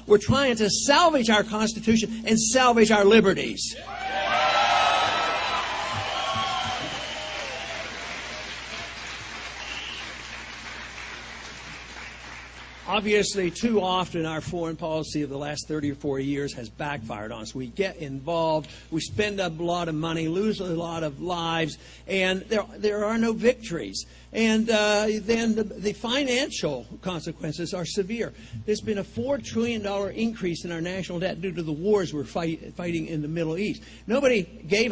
We're trying to salvage our Constitution and salvage our liberties. Obviously, too often our foreign policy of the last 30 or 40 years has backfired on us. We get involved, we spend a lot of money, lose a lot of lives, and there are no victories. And then the financial consequences are severe. There's been a $4 trillion increase in our national debt due to the wars we're fighting in the Middle East. Nobody gave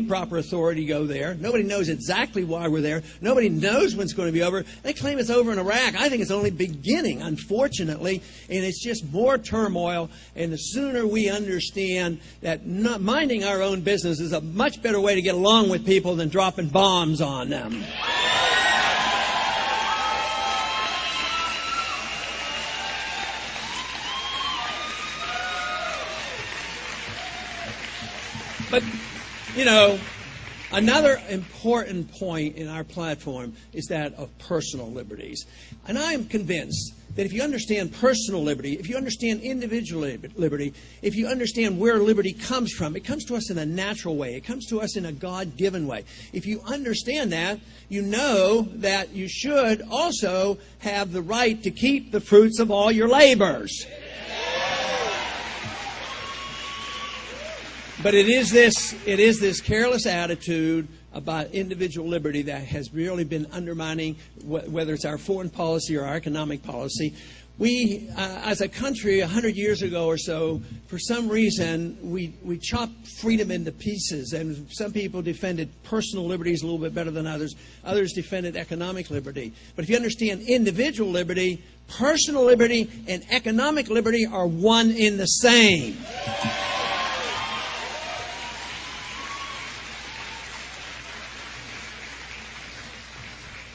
proper authority to go there. Nobody knows exactly why we're there. Nobody knows when it's going to be over. They claim it's over in Iraq. I think it's only beginning, unfortunately, and it's just more turmoil. And the sooner we understand that not minding our own business is a much better way to get along with people than dropping bombs on them. But, you know, another important point in our platform is that of personal liberties. And I am convinced that if you understand personal liberty, if you understand individual liberty, if you understand where liberty comes from, it comes to us in a natural way. It comes to us in a God-given way. If you understand that, you know that you should also have the right to keep the fruits of all your labors. But it is this careless attitude about individual liberty that has really been undermining whether it's our foreign policy or our economic policy. We, as a country, 100 years ago or so, for some reason, we chopped freedom into pieces, and some people defended personal liberties a little bit better than others. Others defended economic liberty. But if you understand individual liberty, personal liberty, and economic liberty are one in the same.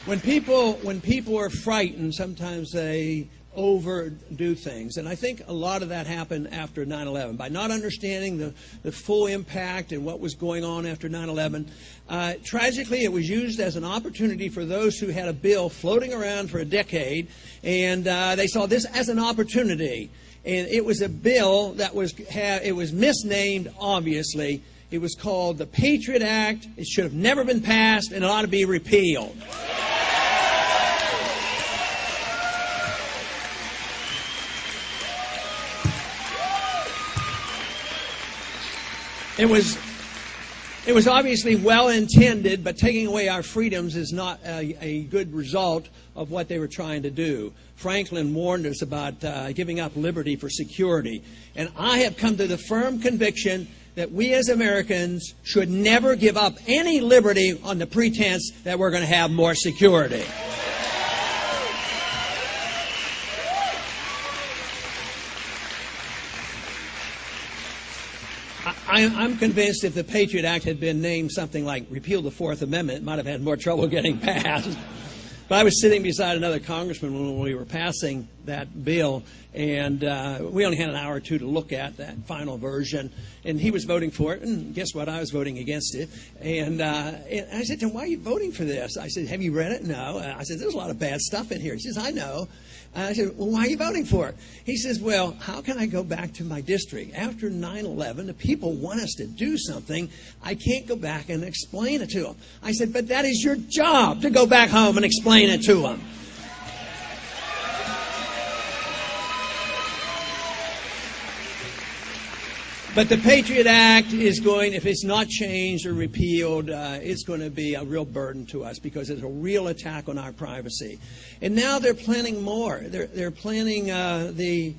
When people are frightened, sometimes they overdo things. And I think a lot of that happened after 9/11. By not understanding the full impact and what was going on after 9/11, tragically it was used as an opportunity for those who had a bill floating around for a decade, and they saw this as an opportunity. And it was a bill that was misnamed, obviously. It was called the PATRIOT Act. It should have never been passed, and it ought to be repealed. It was obviously well intended, but taking away our freedoms is not a good result of what they were trying to do. Franklin warned us about giving up liberty for security. And I have come to the firm conviction that we as Americans should never give up any liberty on the pretense that we're going to have more security. I'm convinced if the Patriot Act had been named something like repeal the Fourth Amendment, it might have had more trouble getting passed. But I was sitting beside another congressman when we were passing that bill, and we only had an hour or two to look at that final version, and he was voting for it, and guess what? I was voting against it. And I said to him, why are you voting for this? I said, have you read it? No. I said, there's a lot of bad stuff in here. He says, I know. I said, well, why are you voting for it? He says, well, how can I go back to my district? After 9/11, the people want us to do something. I can't go back and explain it to them. I said, but that is your job, to go back home and explain it to them. But the Patriot Act is going, if it's not changed or repealed, it's going to be a real burden to us because it's a real attack on our privacy. And now they're planning more. They're planning the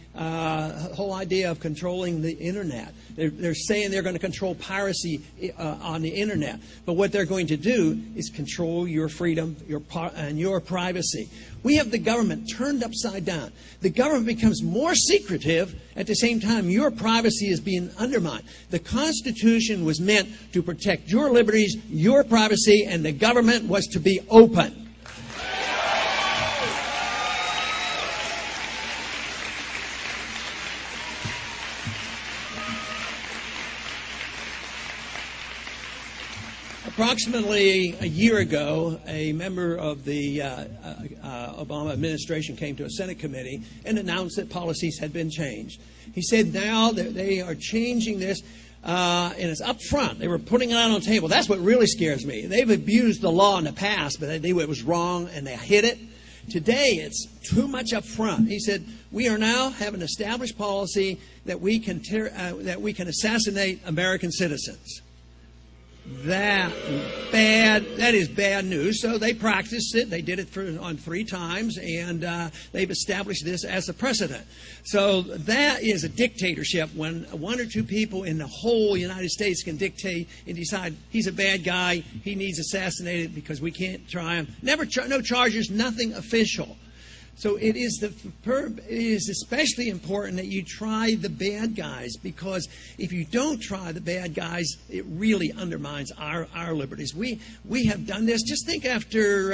whole idea of controlling the Internet. They're saying they're going to control piracy on the Internet. But what they're going to do is control your freedom and your privacy. We have the government turned upside down. The government becomes more secretive. At the same time, your privacy is being undermined. The Constitution was meant to protect your liberties, your privacy, and the government was to be open. Approximately a year ago, a member of the Obama administration came to a Senate committee and announced that policies had been changed. He said now that they are changing this, and it's up front. They were putting it out on the table. That's what really scares me. They've abused the law in the past, but they knew it was wrong and they hid it. Today, it's too much up front. He said, we are now have an established policy that we can assassinate American citizens. That is bad news. So they practiced it. They did it on 3 times, and they've established this as a precedent. So that is a dictatorship when 1 or 2 people in the whole United States can dictate and decide he's a bad guy, he needs assassinated because we can't try him. No charges, nothing official. So it is especially important that you try the bad guys, because if you don't try the bad guys, it really undermines our liberties. We have done this. Just think after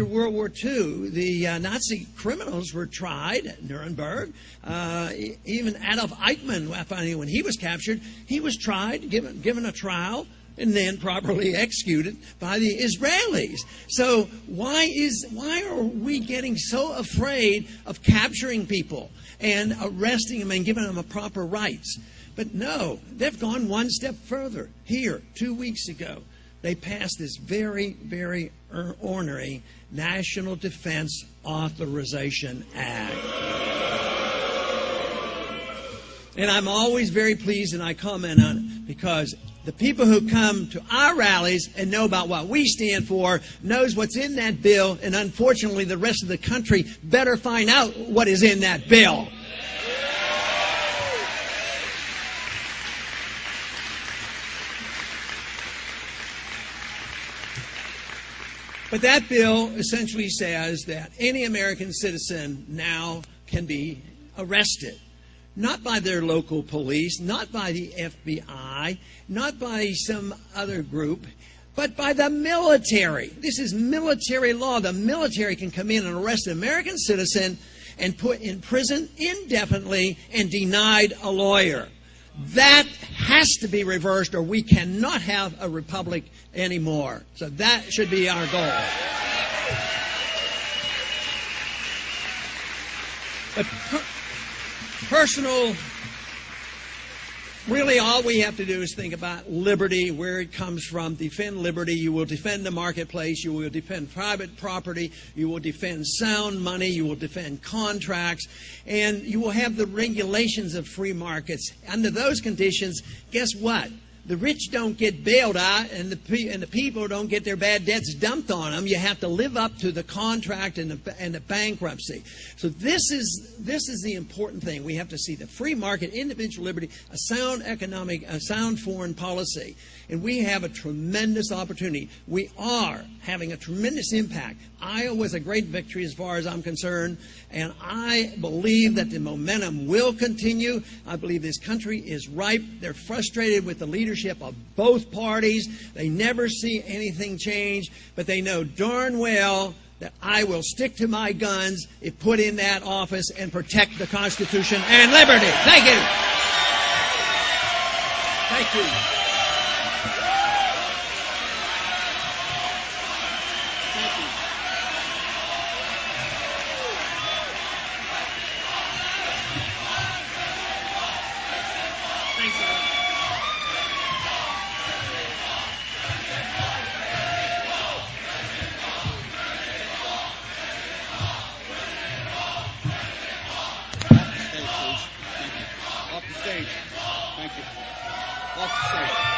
World War II, the Nazi criminals were tried at Nuremberg. Even Adolf Eichmann, when he was captured, he was tried, given a trial, and then properly executed by the Israelis. So why are we getting so afraid of capturing people and arresting them and giving them a proper rights? But no, they've gone one step further. Here, 2 weeks ago, they passed this very, very ornery National Defense Authorization Act. And I'm always very pleased, and I comment on it, because the people who come to our rallies and know about what we stand for knows what's in that bill, and unfortunately the rest of the country better find out what is in that bill. But that bill essentially says that any American citizen now can be arrested. Not by their local police, not by the FBI, not by some other group, but by the military. This is military law. The military can come in and arrest an American citizen and put in prison indefinitely and denied a lawyer. That has to be reversed, or we cannot have a republic anymore. So that should be our goal. But personal, really all we have to do is think about liberty, where it comes from. Defend liberty. You will defend the marketplace. You will defend private property. You will defend sound money. You will defend contracts. And you will have the regulations of free markets. Under those conditions, guess what? The rich don't get bailed out, and the people don't get their bad debts dumped on them. You have to live up to the contract and the bankruptcy. So this is the important thing. We have to see the free market, individual liberty, a sound economic, a sound foreign policy. And we have a tremendous opportunity. We are having a tremendous impact. Iowa was a great victory as far as I'm concerned, and I believe that the momentum will continue. I believe this country is ripe. They're frustrated with the leadership of both parties. They never see anything change, but they know darn well that I will stick to my guns if put in that office and protect the Constitution and liberty. Thank you. Thank you. Thank you. Off the stage.